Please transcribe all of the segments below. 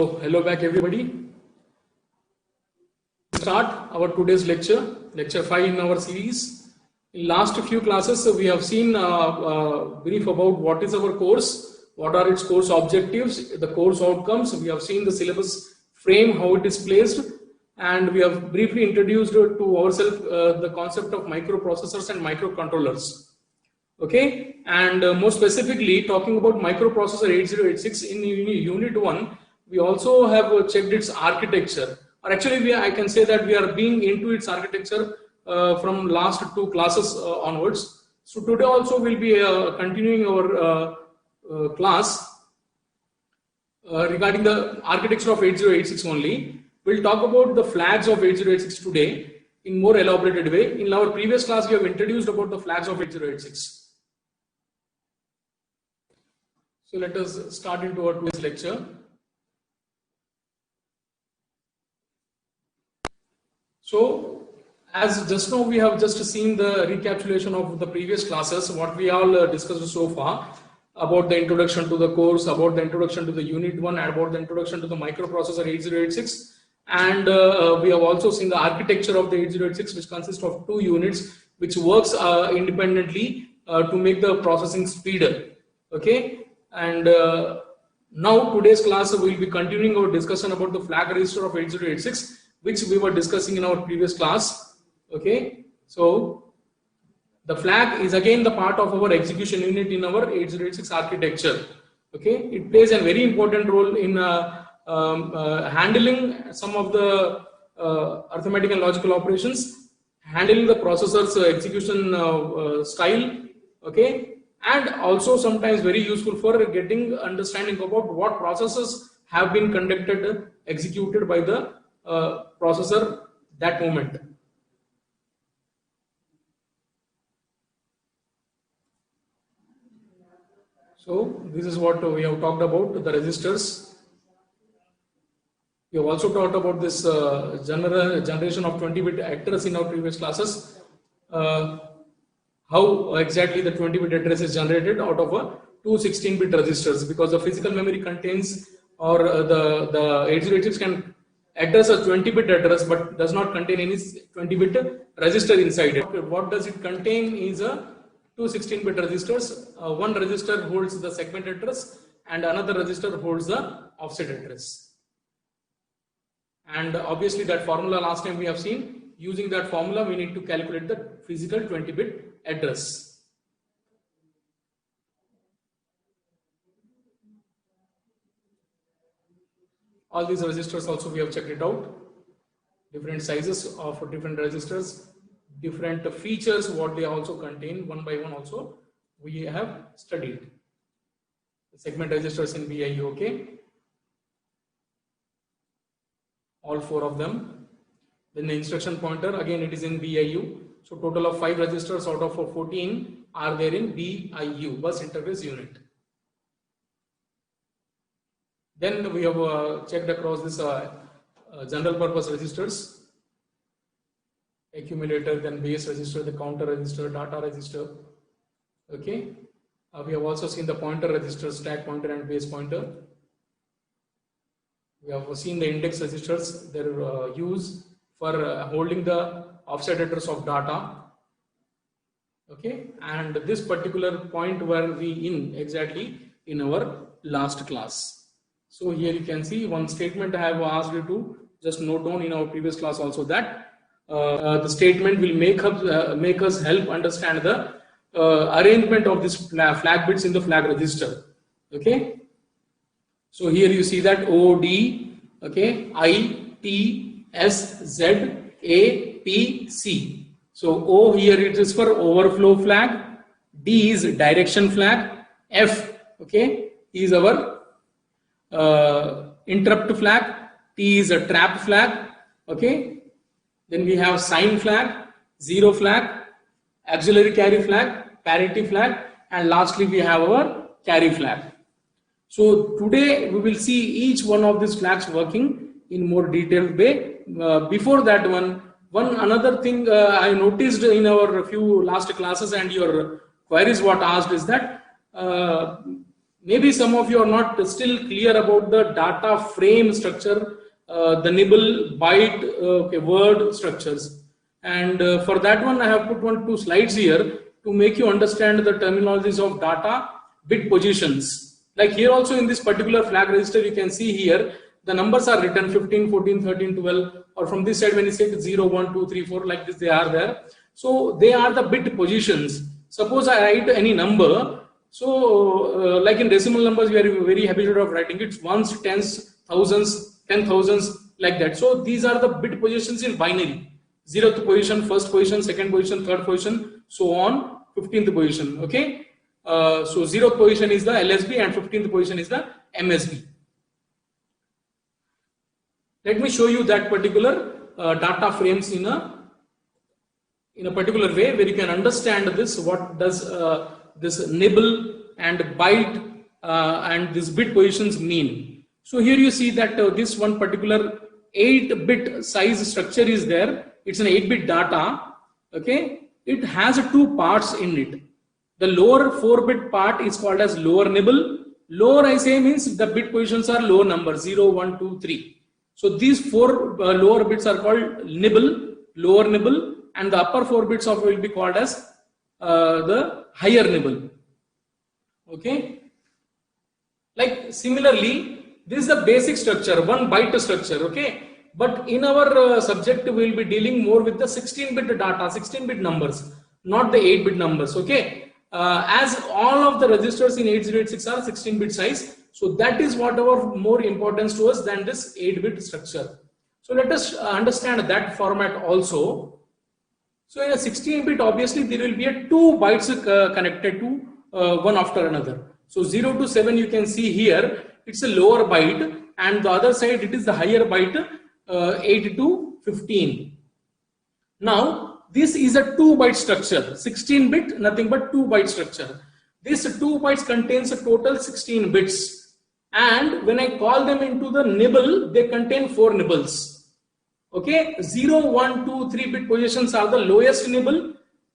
So, hello back everybody. Start our today's lecture 5 in our series. In last few classes, we have seen brief about what is our course, what are its course objectives, the course outcomes. We have seen the syllabus frame, how it is placed, and we have briefly introduced to ourselves the concept of microprocessors and microcontrollers. Okay, and more specifically talking about microprocessor 8086 in unit 1, we also have checked its architecture, or actually I can say that we are being into its architecture from last two classes onwards. So today also we'll be continuing our class regarding the architecture of 8086 only. We'll talk about the flags of 8086 today in more elaborated way. In our previous class we have introduced about the flags of 8086. So let us start into our today's lecture. So as just now we have just seen the recapitulation of the previous classes, what we all discussed so far about the introduction to the course, about the introduction to the unit 1, and about the introduction to the microprocessor 8086, and we have also seen the architecture of the 8086, which consists of 2 units which works independently to make the processing speeder. Okay, and now today's class we will be continuing our discussion about the flag register of 8086, which we were discussing in our previous class. Okay, so the flag is again the part of our execution unit in our 8086 architecture. Okay, it plays a very important role in handling some of the arithmetic and logical operations, handling the processor's execution style. Okay, and also sometimes very useful for getting understanding about what processes have been executed by the processor that moment. So this is what we have talked about, the registers. We have also talked about this generation of 20-bit address in our previous classes. How exactly the 20-bit address is generated out of a 2 16-bit registers, because the physical memory contains, or the 8086 can address a 20-bit address but does not contain any 20-bit register inside it. What does it contain is a 2 16-bit registers. One register holds the segment address and another register holds the offset address. And obviously that formula last time we have seen. Using that formula we need to calculate the physical 20-bit address. All these registers also we have checked it out. Different sizes of different registers, different features, what they also contain, one by one also we have studied. The segment registers in BIU, okay, all 4 of them. Then the instruction pointer, again it is in BIU. So total of 5 registers out of 14 are there in BIU, bus interface unit. Then we have checked across this general purpose registers, accumulator, then base register, the counter register, data register. Okay, we have also seen the pointer register, stack pointer and base pointer. We have seen the index registers, their use for holding the offset address of data. Okay, and this particular point were we in exactly in our last class. So here you can see one statement I have asked you to just note down in our previous class also, that the statement will make us help understand the arrangement of this flag bits in the flag register. Okay, so here you see that O, D, okay, I, T, S, Z, A, P, C. So O here it is for overflow flag, D is direction flag, F, okay, is our interrupt flag, T is a trap flag. Okay, then we have sign flag, zero flag, auxiliary carry flag, parity flag, and lastly we have our carry flag. So today we will see each one of these flags working in more detailed way. Before that one another thing I noticed in our few last classes and your queries what asked is that Maybe some of you are not still clear about the data frame structure, the nibble, byte, word structures. And for that one, I have put 2 slides here to make you understand the terminologies of data bit positions. Like here also in this particular flag register, you can see here, the numbers are written 15, 14, 13, 12, or from this side when you say 0, 1, 2, 3, 4, like this, they are there. So they are the bit positions. Suppose I write any number. So like in decimal numbers, we are very habituated of writing it ones, tens, thousands, 10,000s, like that. So these are the bit positions in binary. 0th position, 1st position, 2nd position, 3rd position, so on, 15th position. Okay. So 0th position is the LSB and 15th position is the MSB. Let me show you that particular data frames in a particular way where you can understand this. What does this nibble and byte and this bit positions mean? So here you see that this one particular 8-bit size structure is there. It's an 8-bit data. Okay, it has 2 parts in it. The lower 4-bit part is called as lower nibble. Lower I say means the bit positions are low numbers 0, 1, 2, 3. So these 4 lower bits are called nibble, lower nibble, and the upper 4 bits of it will be called as the higher nibble. Okay. Like similarly, this is the basic structure, 1 byte structure. Okay. But in our subject, we will be dealing more with the 16-bit data, 16-bit numbers, not the 8-bit numbers. Okay. As all of the registers in 8086 are 16-bit size. So that is whatever more importance to us than this 8-bit structure. So let us understand that format also. So in a 16-bit, obviously there will be a 2 bytes connected to one after another. So 0 to 7 you can see here, it's a lower byte, and the other side it is the higher byte, 8 to 15. Now this is a 2 byte structure, 16-bit, nothing but 2 byte structure. This 2 bytes contains a total 16 bits. And when I call them into the nibble, they contain 4 nibbles. Okay, 0, 1, 2, 3 bit positions are the lowest nibble.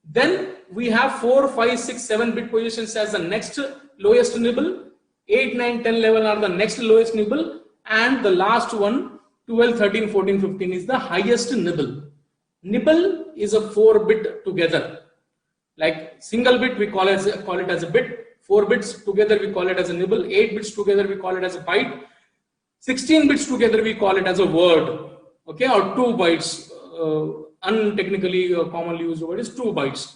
Then we have 4, 5, 6, 7 bit positions as the next lowest nibble. 8, 9, 10, 11 are the next lowest nibble. And the last one, 12, 13, 14, 15 is the highest nibble. Nibble is a 4-bit together. Like single bit, we call it as a bit. 4 bits together we call it as a nibble, 8 bits together we call it as a byte, 16 bits together we call it as a word, okay, or 2 bytes. Untechnically commonly used word is 2 bytes.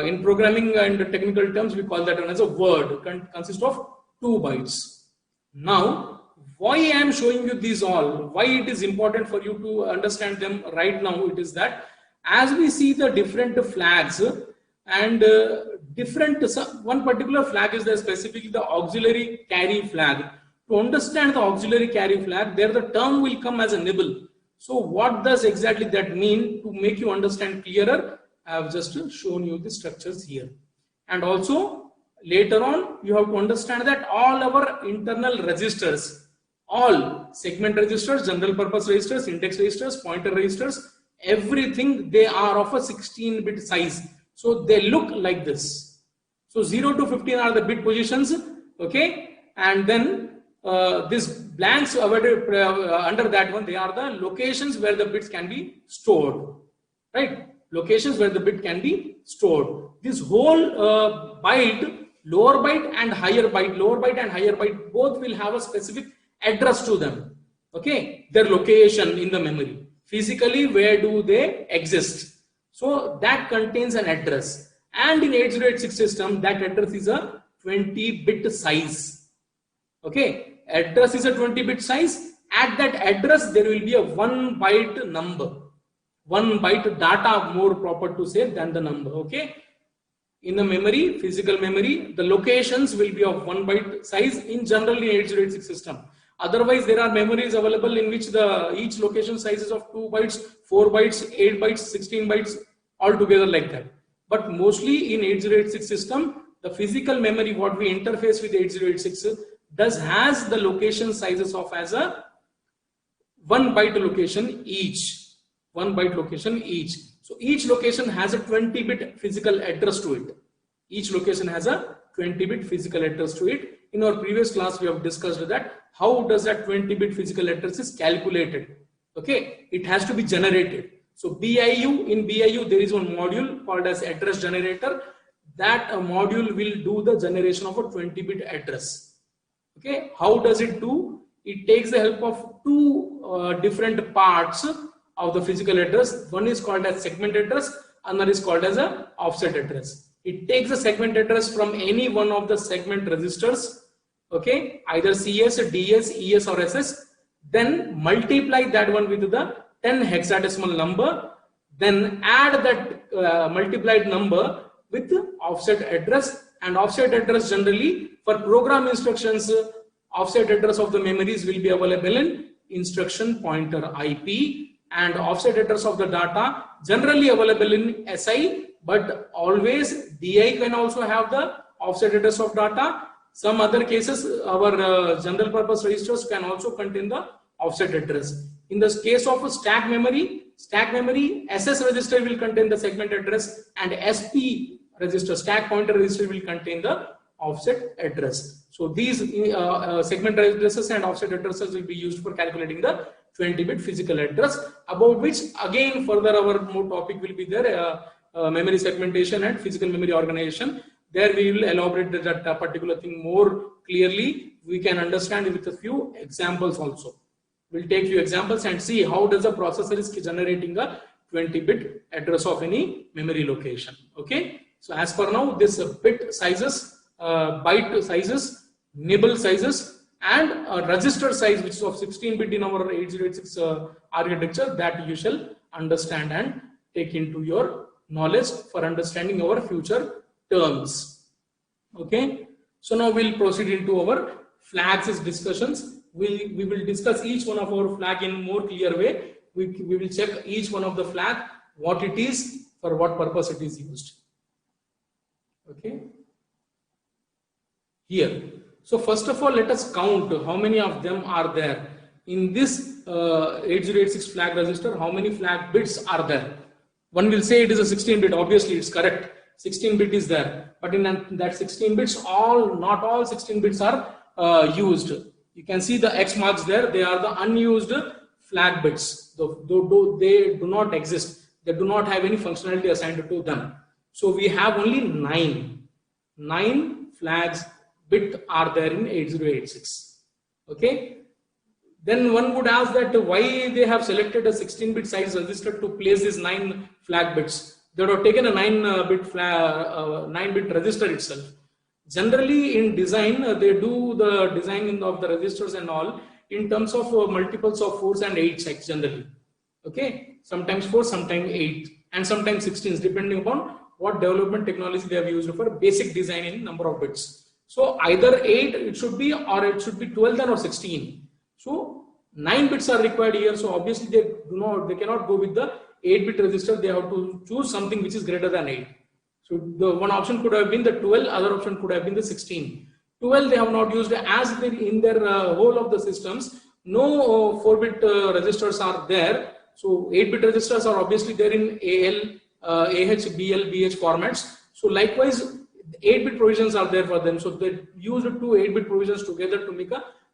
In programming and technical terms we call that one as a word, consists of 2 bytes. Now why I am showing you these all, why it is important for you to understand them right now, it is that as we see the different flags and one particular flag is there, specifically the auxiliary carry flag. To understand the auxiliary carry flag, there the term will come as a nibble. So what does exactly that mean? To make you understand clearer, I have just shown you the structures here. And also later on you have to understand that all our internal registers, all segment registers, general purpose registers, index registers, pointer registers, everything, they are of a 16-bit size. So they look like this. So 0 to 15 are the bit positions, okay, and then these blanks under that one, they are the locations where the bits can be stored, right? Locations where the bit can be stored. This whole byte, lower byte and higher byte, both will have a specific address to them, okay, their location in the memory. Physically, where do they exist? So that contains an address, and in 8086 system that address is a 20-bit size. Okay, address is a 20-bit size. At that address there will be a 1 byte number, 1 byte data, more proper to say than the number. Okay, in the memory, physical memory, the locations will be of 1 byte size in generally 8086 system. Otherwise, there are memories available in which each location size is of 2 bytes, 4 bytes, 8 bytes, 16 bytes, all together like that. But mostly in 8086 system, the physical memory, what we interface with 8086, has the location sizes of as a 1 byte location each. 1 byte location each. So each location has a 20-bit physical address to it. Each location has a 20-bit physical address to it. In our previous class, we have discussed that how does that 20-bit physical address is calculated. Okay, it has to be generated. So BIU, in BIU there is one module called as address generator. That module will do the generation of a 20-bit address. Okay, how does it do? It takes the help of two different parts of the physical address. One is called as segment address, another is called as a offset address. It takes the segment address from any one of the segment registers, okay, either CS, DS, ES or SS, then multiply that one with the 10 hexadecimal number, then add that multiplied number with offset address. And offset address generally for program instructions, offset address of the memories will be available in instruction pointer IP, and offset address of the data generally available in SI, but always DI can also have the offset address of data. Some other cases, our general purpose registers can also contain the offset address. In the case of stack memory, SS register will contain the segment address, and SP register, stack pointer register, will contain the offset address. So these segment addresses and offset addresses will be used for calculating the 20-bit physical address, about which again further our more topic will be there, memory segmentation and physical memory organization. There we will elaborate that particular thing more clearly. We can understand with a few examples also. We'll take few examples and see how does a processor is generating a 20-bit address of any memory location. Okay. So as per now, this bit sizes, byte sizes, nibble sizes, and a register size which is of 16-bit in our 8086 architecture, that you shall understand and take into your knowledge for understanding our future terms. Okay. So now we'll proceed into our flags discussions. We will discuss each one of our flag in more clear way. We will check each one of the flag, what it is, for what purpose it is used. Okay. Here. So first of all, let us count how many of them are there. In this 8086 flag register, how many flag bits are there? One will say it is a 16-bit, obviously it's correct. 16-bit is there. But in that 16 bits, not all 16 bits are used. You can see the X marks there, they are the unused flag bits. They do not exist. They do not have any functionality assigned to them. So we have only 9 flags bit are there in 8086. Okay. Then one would ask that why they have selected a 16-bit size register to place these 9 flag bits. They would have taken a 9-bit register itself. Generally in design, they do the design of the registers and all in terms of multiples of 4s and 8s generally. Okay. Sometimes 4, sometimes 8, and sometimes 16s, depending upon what development technology they have used for basic design in number of bits. So either 8 it should be, or it should be 12 then or 16. So 9 bits are required here. So obviously they cannot go with the 8-bit register. They have to choose something which is greater than 8. So the one option could have been the 12, other option could have been the 16. 12 they have not used, as in their whole of the systems no 4-bit registers are there. So 8-bit registers are obviously there in AL, AH, BL, BH formats. So likewise 8-bit provisions are there for them. So they use 2 8-bit provisions together to make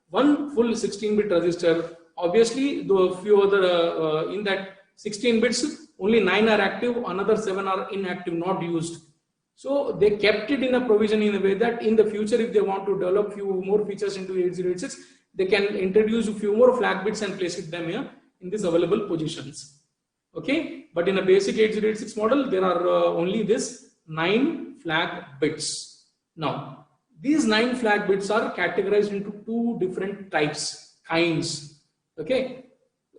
one full 16-bit register. Obviously, the few other in that 16 bits, only 9 are active, another 7 are inactive, not used. So they kept it in a provision in a way that in the future, if they want to develop few more features into 8086, they can introduce a few more flag bits and place it them here in these available positions. Okay, but in a basic 8086 model, there are only this 9 flag bits. Now, these 9 flag bits are categorized into 2 different kinds. Okay,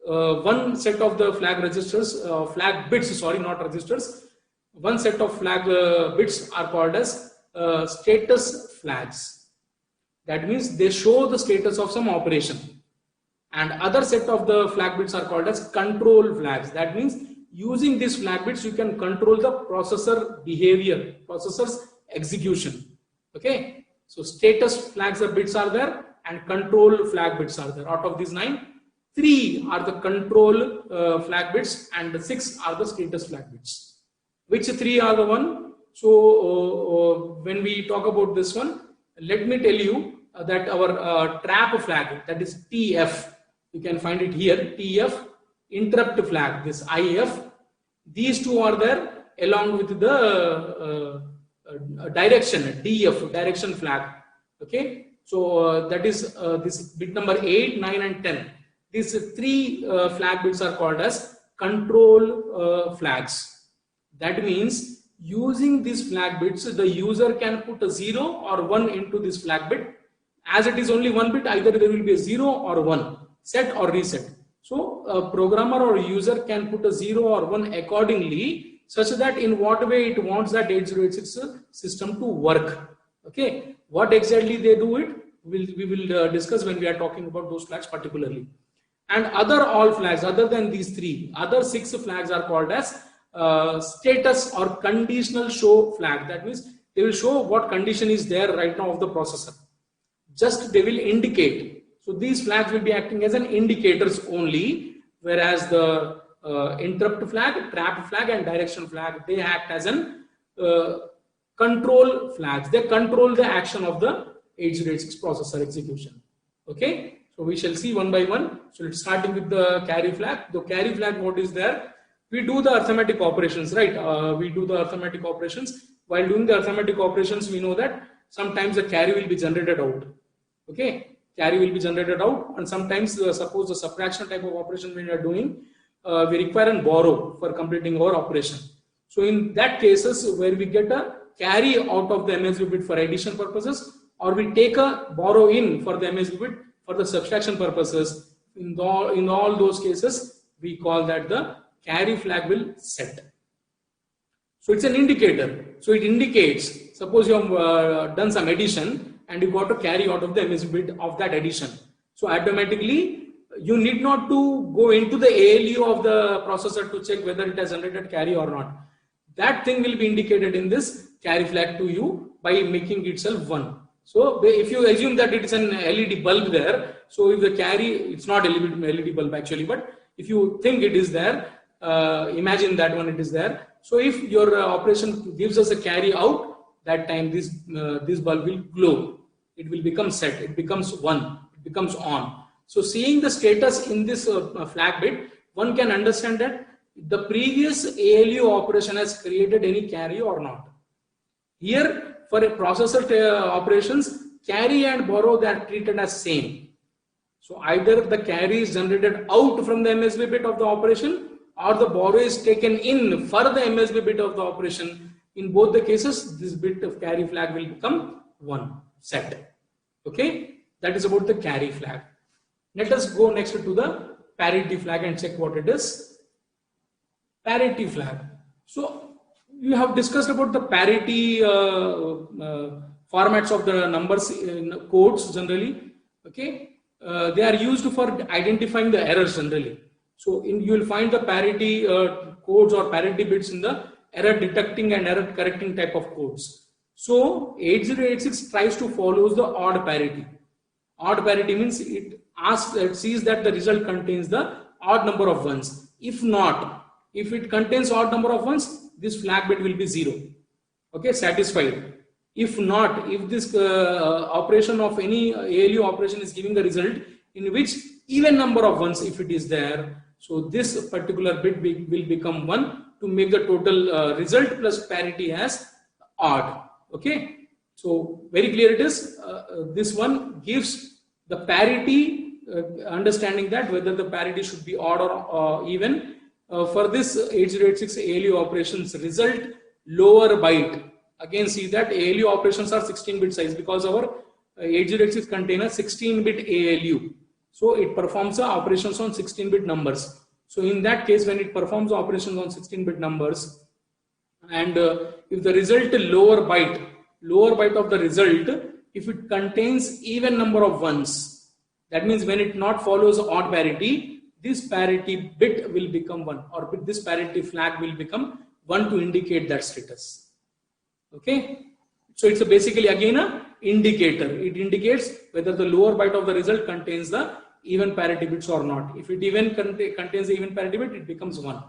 one set of the flag registers, flag bits, sorry, not registers. One set of flag bits are called as status flags. That means they show the status of some operation. And other set of the flag bits are called as control flags. That means using these flag bits, you can control the processor behavior, processor's execution. Okay, so status flags or bits are there, and control flag bits are there. Out of these 9, 3 are the control flag bits, and the 6 are the status flag bits. Which 3 are the one? So when we talk about this one, let me tell you, that our trap flag, that is TF, you can find it here, TF, interrupt flag, this IF, these two are there along with the direction, DF, direction flag. Okay, so that is this bit number 8, 9 and 10. These three flag bits are called as control flags. That means using these flag bits, the user can put a 0 or 1 into this flag bit. As it is only one bit, either there will be a 0 or 1, set or reset. So a programmer or user can put a 0 or 1 accordingly, such that in what way it wants that 8086 system to work. Okay, what exactly they do it, we will discuss when we are talking about those flags particularly. And other all flags other than these three, other 6 flags are called as status or conditional show flag. That means they will show what condition is there right now of the processor. Just they will indicate. So these flags will be acting as an indicators only, whereas the interrupt flag, trap flag and direction flag, they act as an control flags. They control the action of the 8086 processor execution. Okay, so we shall see one by one. So it's starting with the carry flag. The carry flag, what is there? We do the arithmetic operations, right? We do the arithmetic operations. While doing the arithmetic operations, we know that sometimes the carry will be generated out. Okay, carry will be generated out, and sometimes suppose the subtraction type of operation when we are doing, we require and borrow for completing our operation. So in that cases where we get a carry out of the MSB bit for addition purposes, or we take a borrow in for the MSB bit for the subtraction purposes, in all those cases we call that the carry flag will set. So it's an indicator. So it indicates, suppose you have done some addition and you got to carry out of the MSB bit of that addition. So automatically you need not to go into the ALU of the processor to check whether it has generated carry or not. That thing will be indicated in this carry flag to you by making itself 1. So if you assume that it is an LED bulb there, so if the carry, it's not LED bulb actually, but if you think it is there, imagine that one it is there. So if your operation gives us a carry out, that time this bulb will glow. It will become set. It becomes 1. It becomes on. So seeing the status in this flag bit, one can understand that the previous ALU operation has created any carry or not. Here for a processor operations, carry and borrow, they are treated as same. So either the carry is generated out from the MSB bit of the operation, or the borrow is taken in for the MSB bit of the operation. In both the cases, this bit of carry flag will become 1, set. Okay, that is about the carry flag. Let us go next to the parity flag and check what it is. Parity flag. So you have discussed about the parity formats of the numbers in codes generally. Okay, they are used for identifying the errors generally. So you will find the parity codes or parity bits in the error detecting and error correcting type of codes. So 8086 tries to follow the odd parity. Odd parity means it sees that the result contains the odd number of ones. If not, if it contains odd number of ones, this flag bit will be 0. Okay, satisfied. If not, if this operation of any ALU operation is giving the result in which even number of ones, if it is there, so this particular bit will become 1 to make the total result plus parity as odd. Okay, so very clear it is. This one gives the parity, understanding that whether the parity should be odd or even. For this 8086 ALU operations result lower byte. Again, see that ALU operations are 16-bit size because our 8086 contain a 16-bit ALU. So it performs the operations on 16-bit numbers. So in that case, when it performs the operations on 16-bit numbers, and if the result lower byte of the result, if it contains even number of ones, that means when it not follows odd parity, this parity bit will become 1, or this parity flag will become 1 to indicate that status. Okay, so it's basically again a indicator. It indicates whether the lower byte of the result contains the even parity bits or not. If it even contains the even parity bit, it becomes 1.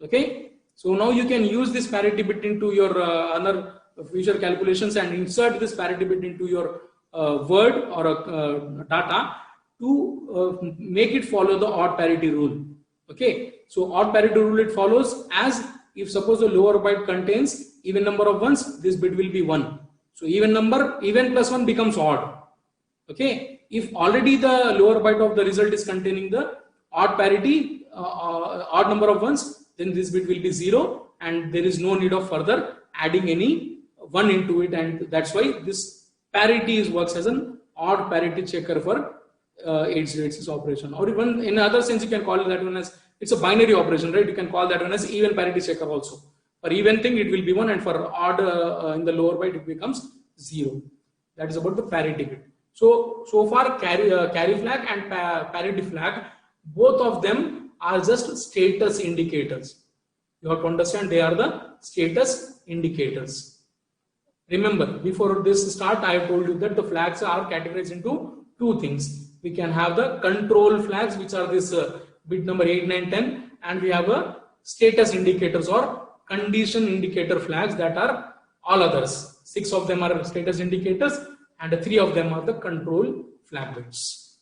Okay, so now you can use this parity bit into your other future calculations and insert this parity bit into your word or a data to make it follow the odd parity rule. Okay, so odd parity rule it follows as if suppose the lower byte contains even number of ones, this bit will be 1. So even plus 1 becomes odd. Okay, if already the lower byte of the result is containing the odd parity, odd number of ones, then this bit will be 0 and there is no need of further adding any 1 into it, and that's why this parity works as an odd parity checker for 8z86 operation. Or even in other sense you can call that one as, it's a binary operation, right? You can call that one as even parity checker also. For even thing it will be 1 and for odd in the lower byte it becomes 0. That is about the parity bit. So far carry flag and parity flag, both of them are just status indicators. You have to understand they are the status indicators. Remember, before this start I have told you that the flags are categorized into two things. We can have the control flags, which are this bit number 8, 9, 10, and we have a status indicators or condition indicator flags that are all others. 6 of them are status indicators and 3 of them are the control flag bits.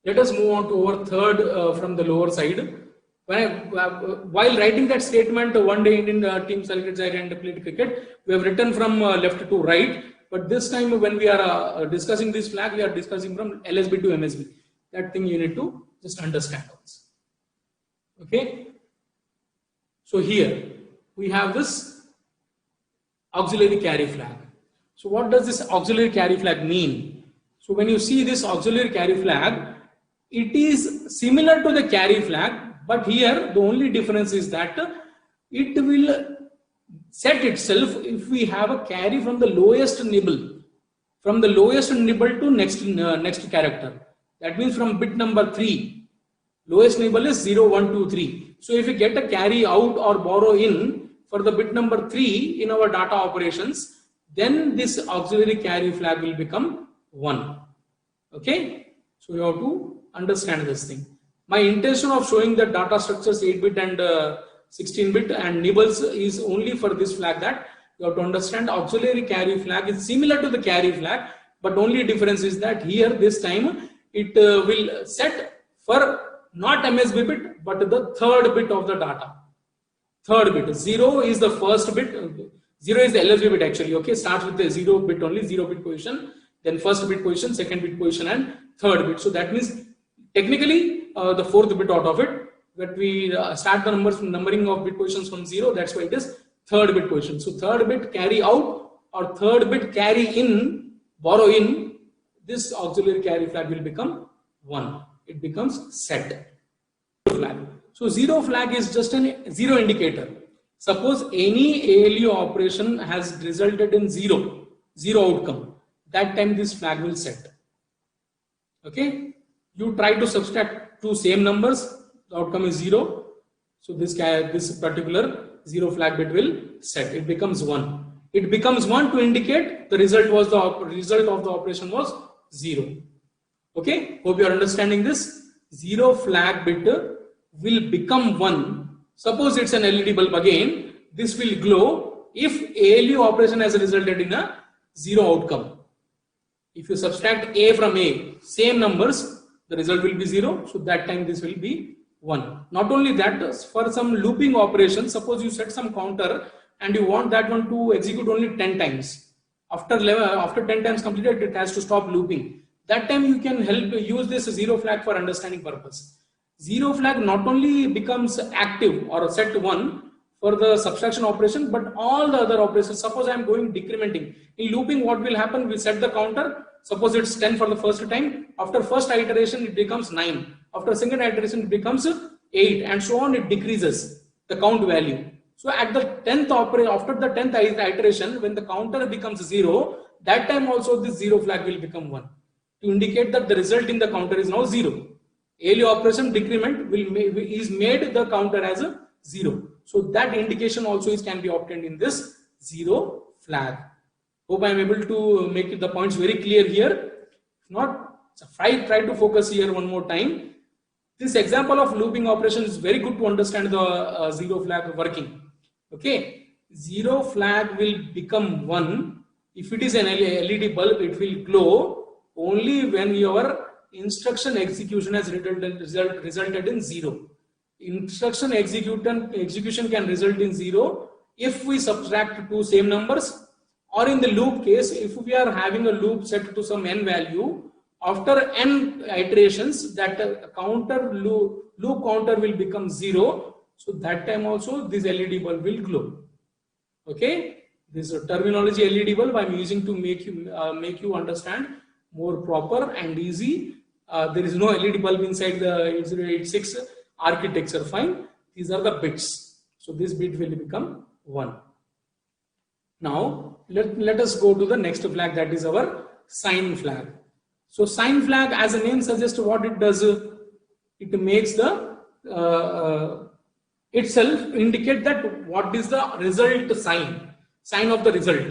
Let us move on to our third from the lower side. While writing that statement, one day Indian team selected Zaire and played cricket, we have written from left to right. But this time when we are discussing this flag, we are discussing from LSB to MSB. That thing you need to just understand also. Okay. So here we have this auxiliary carry flag. So what does this auxiliary carry flag mean? So when you see this auxiliary carry flag, it is similar to the carry flag, but here the only difference is that it will set itself if we have a carry from the lowest nibble, to next character. That means from bit number 3, lowest nibble is 0, 1, 2, 3. So if we get a carry out or borrow in for the bit number 3 in our data operations, then this auxiliary carry flag will become 1. Okay, so you have to understand this thing. My intention of showing the data structures 8-bit and 16-bit and nibbles is only for this flag, that you have to understand auxiliary carry flag is similar to the carry flag, but only difference is that here this time it will set for not MSB bit but the third bit of the data. Third bit, 0 is the first bit, 0 is the LSB bit actually. Okay, starts with the 0 bit only, 0 bit position, then first bit position, second bit position and third bit. So that means technically the fourth bit out of it, that we start the numbering of bit positions from 0, that's why it is third bit position. So third bit carry out or third bit carry in, borrow in, this auxiliary carry flag will become 1. It becomes set flag. So 0 flag is just a 0 indicator. Suppose any ALU operation has resulted in 0 outcome, that time this flag will set. Okay, you try to subtract two same numbers, the outcome is 0. So this particular 0 flag bit will set. It becomes 1. It becomes 1 to indicate the result of the operation was 0. Okay, hope you are understanding this. 0 flag bit will become 1. Suppose it's an LED bulb again. This will glow if ALU operation has resulted in a 0 outcome. If you subtract A from A, same numbers, the result will be 0. So that time this will be 1. Not only that, for some looping operation, suppose you set some counter and you want that one to execute only 10 times. After 10 times completed, it has to stop looping. That time you can use this 0 flag for understanding purpose. 0 flag not only becomes active or set 1 for the subtraction operation, but all the other operations. Suppose I am going decrementing. In looping, what will happen? We set the counter. Suppose it's 10 for the first time. After first iteration, it becomes 9. After second iteration, it becomes 8, and so on. It decreases the count value. So at the 10th after the 10th iteration, when the counter becomes 0, that time also this 0 flag will become 1 to indicate that the result in the counter is now 0. ALU operation decrement is made the counter as a 0. So that indication also can be obtained in this 0 flag. Hope I am able to make the points very clear here. If not, try to focus here one more time. This example of looping operation is very good to understand the 0 flag working. Okay, 0 flag will become 1 If it is an LED bulb, it will glow only when your instruction execution has resulted in 0. Instruction execution can result in 0 if we subtract two same numbers, or in the loop case, if we are having a loop set to some n value, after n iterations that loop counter will become 0. So that time also this LED bulb will glow. Okay, this terminology LED bulb I am using to make you understand more proper and easy. There is no LED bulb inside the 8086 architecture. Fine, these are the bits. So this bit will become 1. Now let us go to the next flag, that is our sign flag. So sign flag, as the name suggests, what it does, it makes the itself indicate that what is the result sign of the result.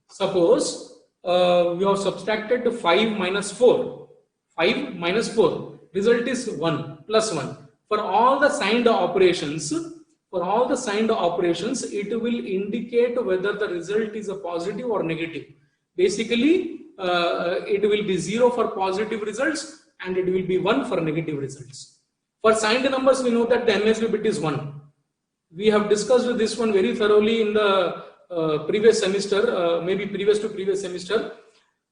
Suppose we have subtracted 5 minus 4. 5 minus 4, result is 1 plus 1. For all the signed operations, it will indicate whether the result is a positive or negative. Basically, it will be 0 for positive results and it will be 1 for negative results. For signed numbers, we know that the MSB bit is 1. We have discussed this one very thoroughly in the previous semester, maybe previous to previous semester,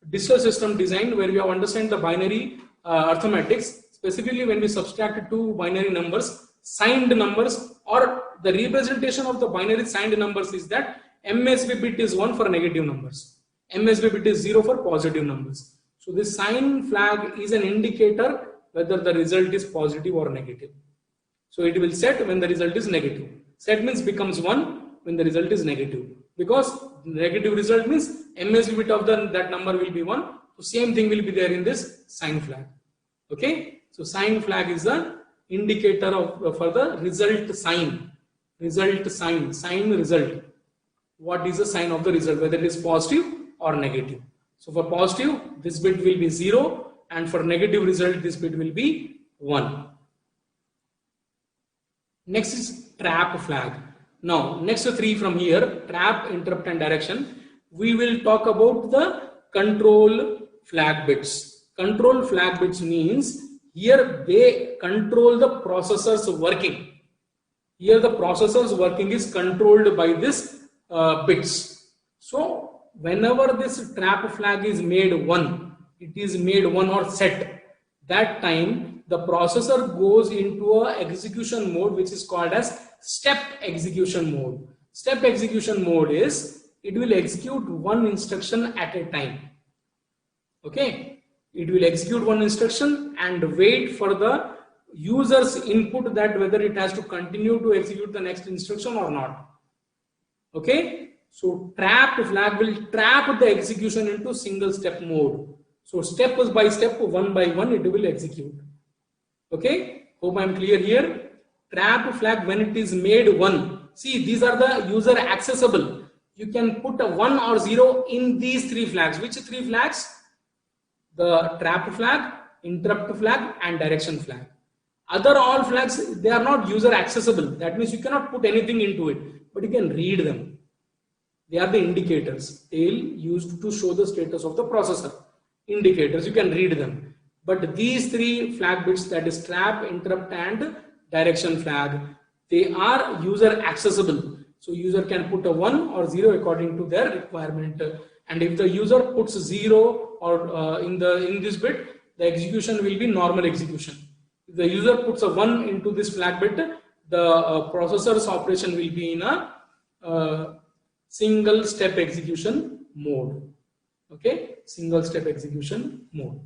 digital system design, where we have understood the binary arithmetics, specifically when we subtract two binary numbers, signed numbers, or the representation of the binary signed numbers is that MSB bit is 1 for negative numbers, MSB bit is 0 for positive numbers. So this sign flag is an indicator whether the result is positive or negative. So it will set when the result is negative. Set means becomes 1 when the result is negative, because negative result means MSB bit of that number will be 1. So same thing will be there in this sign flag. Okay, so sign flag is the indicator of for the result sign. Sign result. What is the sign of the result, whether it is positive or negative? So for positive, this bit will be 0, and for negative result, this bit will be 1. Next is trap flag. Now, next 3 from here, trap, interrupt and direction. We will talk about the control flag bits. Control flag bits means here they control the processor's working. Here the processor's working is controlled by this bits. So whenever this trap flag is made 1, it is made 1 or set, that time the processor goes into a execution mode which is called as step execution mode. Step execution mode is it will execute one instruction at a time. Okay, it will execute one instruction and wait for the user's input that whether it has to continue to execute the next instruction or not. Okay, so trap flag will trap the execution into single step mode. So step by step, one by one, it will execute. Okay, hope I am clear here. Trap flag, when it is made 1, see, these are the user accessible. You can put a 1 or 0 in these 3 flags. Which 3 flags? The trap flag, interrupt flag and direction flag. Other all flags, they are not user accessible. That means you cannot put anything into it, but you can read them. They are the indicators. They will used to show the status of the processor. Indicators, you can read them. But these 3 flag bits, that is trap, interrupt and direction flag, they are user accessible. So user can put a 1 or 0 according to their requirement. And if the user puts 0 or in this bit, the execution will be normal execution. If the user puts a 1 into this flag bit, the processor's operation will be in a single step execution mode. Okay, single step execution mode.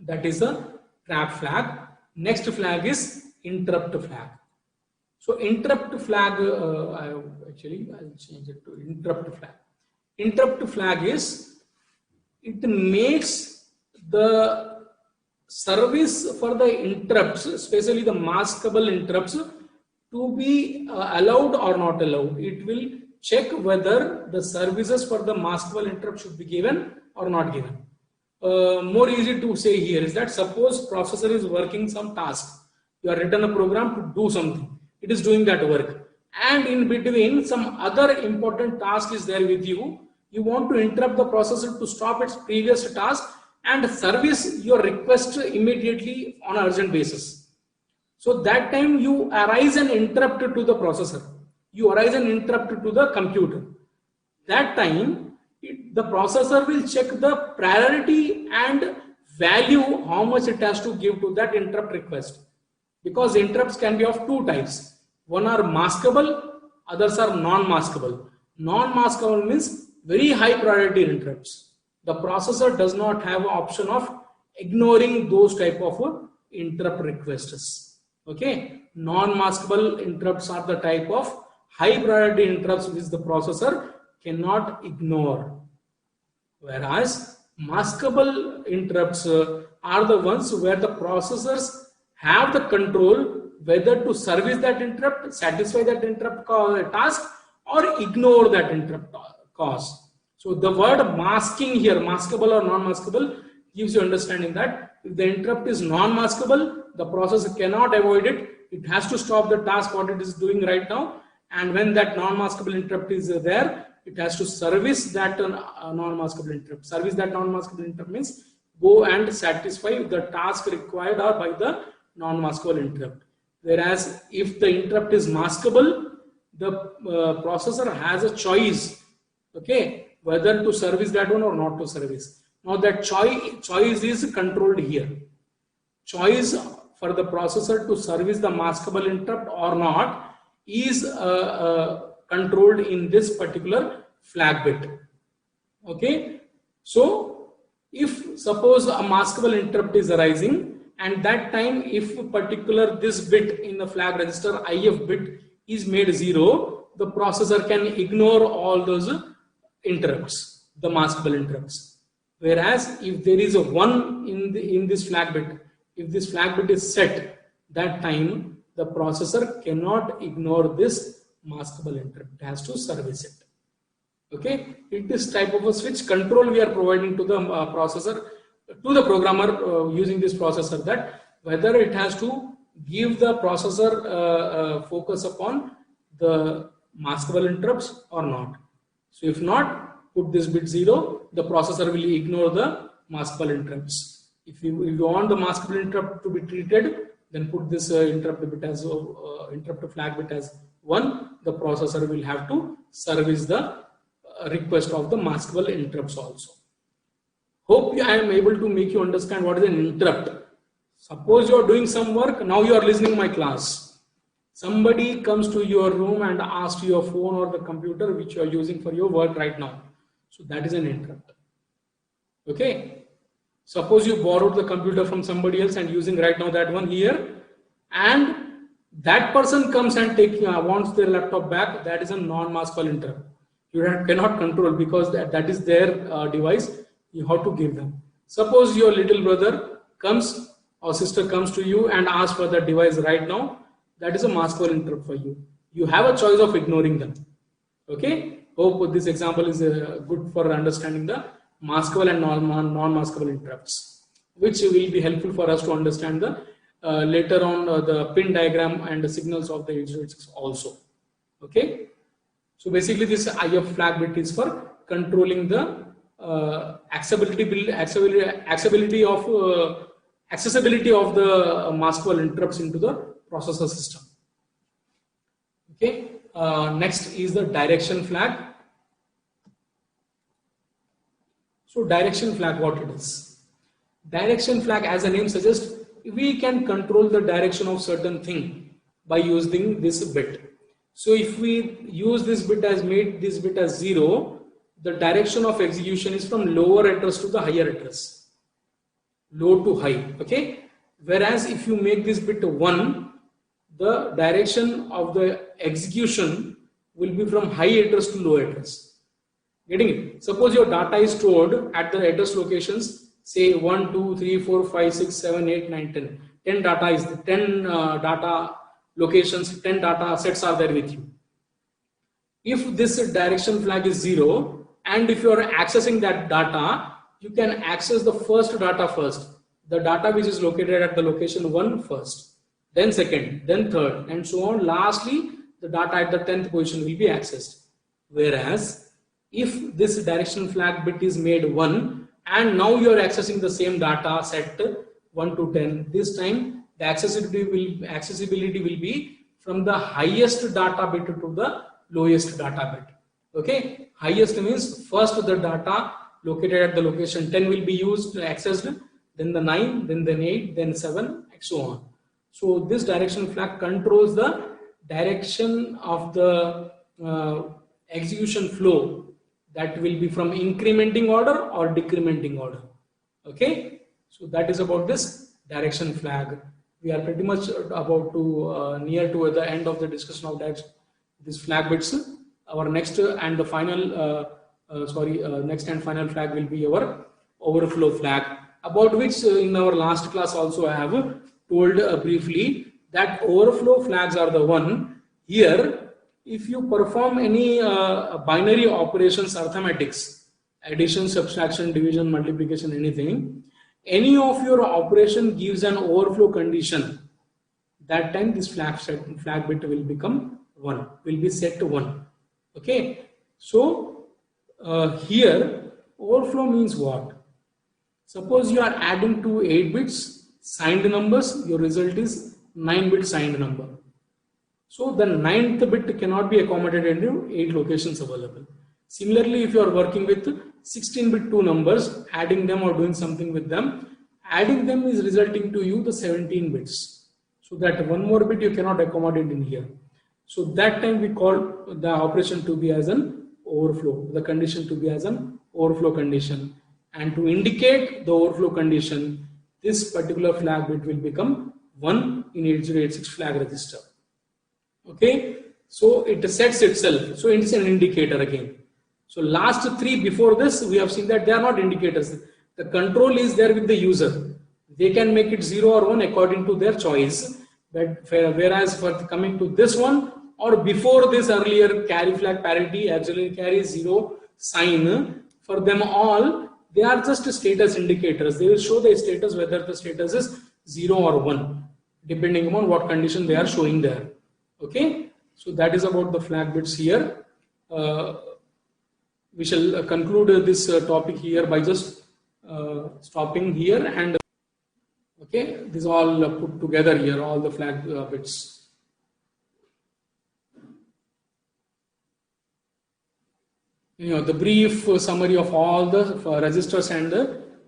That is the trap flag. Next flag is interrupt flag. So interrupt flag, I'll change it to interrupt flag. Interrupt flag is, it makes the service for the interrupts, especially the maskable interrupts, to be allowed or not allowed. It will check whether the services for the maskable interrupt should be given or not given. More easy to say here is that suppose processor is working some task. You have written a program to do something. It is doing that work. And in between some other important task is there with you. You want to interrupt the processor to stop its previous task and service your request immediately on an urgent basis. So that time you arise an interrupt to the processor. You arise an interrupt to the computer. That time the processor will check the priority and value how much it has to give to that interrupt request. Because interrupts can be of two types. One are maskable, others are non-maskable. Non-maskable means very high priority interrupts. The processor does not have an option of ignoring those type of interrupt requests. Okay, non-maskable interrupts are the type of high priority interrupts which the processor cannot ignore. Whereas maskable interrupts are the ones where the processors have the control whether to service that interrupt, satisfy that interrupt task, or ignore that interrupt cause. So the word masking here, maskable or non-maskable, gives you understanding that if the interrupt is non-maskable, the processor cannot avoid it. It has to stop the task what it is doing right now, and when that non-maskable interrupt is there, it has to service that non-maskable interrupt. Service that non-maskable interrupt means go and satisfy the task required or by the non-maskable interrupt. Whereas if the interrupt is maskable, the processor has a choice, okay, whether to service that one or not to service. Now that choice is controlled here. Choice for the processor to service the maskable interrupt or not is controlled in this particular flag bit. Okay, so if suppose a maskable interrupt is arising, and that time if particular this bit in the flag register IF bit is made 0, the processor can ignore all those interrupts, the maskable interrupts. Whereas if there is a 1 in this flag bit, if this flag bit is set, that time the processor cannot ignore this maskable interrupt. It has to service it. Okay, it is type of a switch control we are providing to the processor, to the programmer using this processor, that whether it has to give the processor focus upon the maskable interrupts or not. So if not, put this bit 0, the processor will ignore the maskable interrupts. If you want the maskable interrupt to be treated, then put this interrupt bit as interrupt flag bit as 1. The processor will have to service the request of the maskable interrupts also. Hope I am able to make you understand what is an interrupt. Suppose you are doing some work, now you are listening my class. Somebody comes to your room and asks your phone or the computer which you are using for your work right now. So that is an interrupt. Okay. Suppose you borrowed the computer from somebody else and using right now that one here, and that person comes and wants their laptop back. That is a non-maskable interrupt. You cannot control because that is their device. You have to give them. Suppose your little brother comes or sister comes to you and asks for the device right now. That is a maskable interrupt for you. You have a choice of ignoring them. Okay. Hope this example is good for understanding the maskable and non-maskable interrupts, which will be helpful for us to understand the later on the pin diagram and the signals of the 8086 also. Okay. So basically this IF flag bit is for controlling the accessibility of the maskable interrupts into the processor system. Okay. Next is the direction flag. So direction flag, what it is? Direction flag, as the name suggests, we can control the direction of certain thing by using this bit. So if we use this bit as made this bit as 0, the direction of execution is from lower address to the higher address, low to high. Okay. Whereas if you make this bit 1, the direction of the execution will be from high address to low address. Getting it? Suppose your data is stored at the address locations, say 1, 2, 3, 4, 5, 6, 7, 8, 9, 10. 10 data is the 10 data locations, 10 data sets are there with you. If this direction flag is 0, and if you are accessing that data, you can access the first data first. The data which is located at the location 1 first, then second, then third, and so on. Lastly, the data at the 10th position will be accessed. Whereas if this direction flag bit is made 1 and now you are accessing the same data set 1 to 10, this time the accessibility will be from the highest data bit to the lowest data bit. Okay, highest means first the data located at the location 10 will be used, accessed, then the 9, then the 8, then 7, and so on. So this direction flag controls the direction of the execution flow, that will be from incrementing order or decrementing order. Okay, so that is about this direction flag. We are pretty much about to near to the end of the discussion of this flag bits. Our next and the final next and final flag will be our overflow flag, about which in our last class also I have told briefly that overflow flags are the one here. If you perform any binary operations, arithmetics, addition, subtraction, division, multiplication, anything, any of your operation gives an overflow condition, that time this flag bit will become 1, will be set to 1. Okay, so here overflow means what? Suppose you are adding to 8 bits signed numbers, your result is 9-bit signed number. So the 9th bit cannot be accommodated in 8 locations available. Similarly, if you are working with 16-bit 2 numbers, adding them or doing something with them, adding them is resulting to you the 17 bits. So that one more bit you cannot accommodate in here. So that time we call the operation to be as an overflow, the condition to be as an overflow condition. And to indicate the overflow condition, this particular flag bit will become 1 in 8086 flag register. Okay, so it sets itself, so it's an indicator again. So last 3 before this we have seen that they are not indicators. The control is there with the user. They can make it 0 or 1 according to their choice. But whereas for coming to this one or before this earlier carry flag parity, auxiliary carry, 0 sign, for them all they are just status indicators. They will show the status whether the status is 0 or 1 depending upon what condition they are showing there. Okay, so that is about the flag bits here. We shall conclude this topic here by just stopping here, and okay, this all put together here, all the flag bits. You know, the brief summary of all the registers and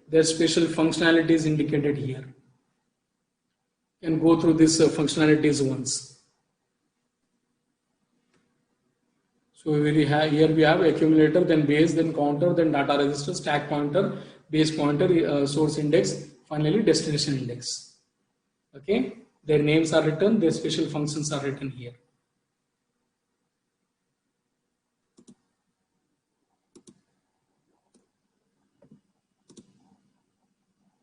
their special functionalities indicated here. You can go through these functionalities once. So here we have accumulator, then base, then counter, then data register, stack pointer, base pointer, source index, finally destination index. Okay, their names are written, their special functions are written here.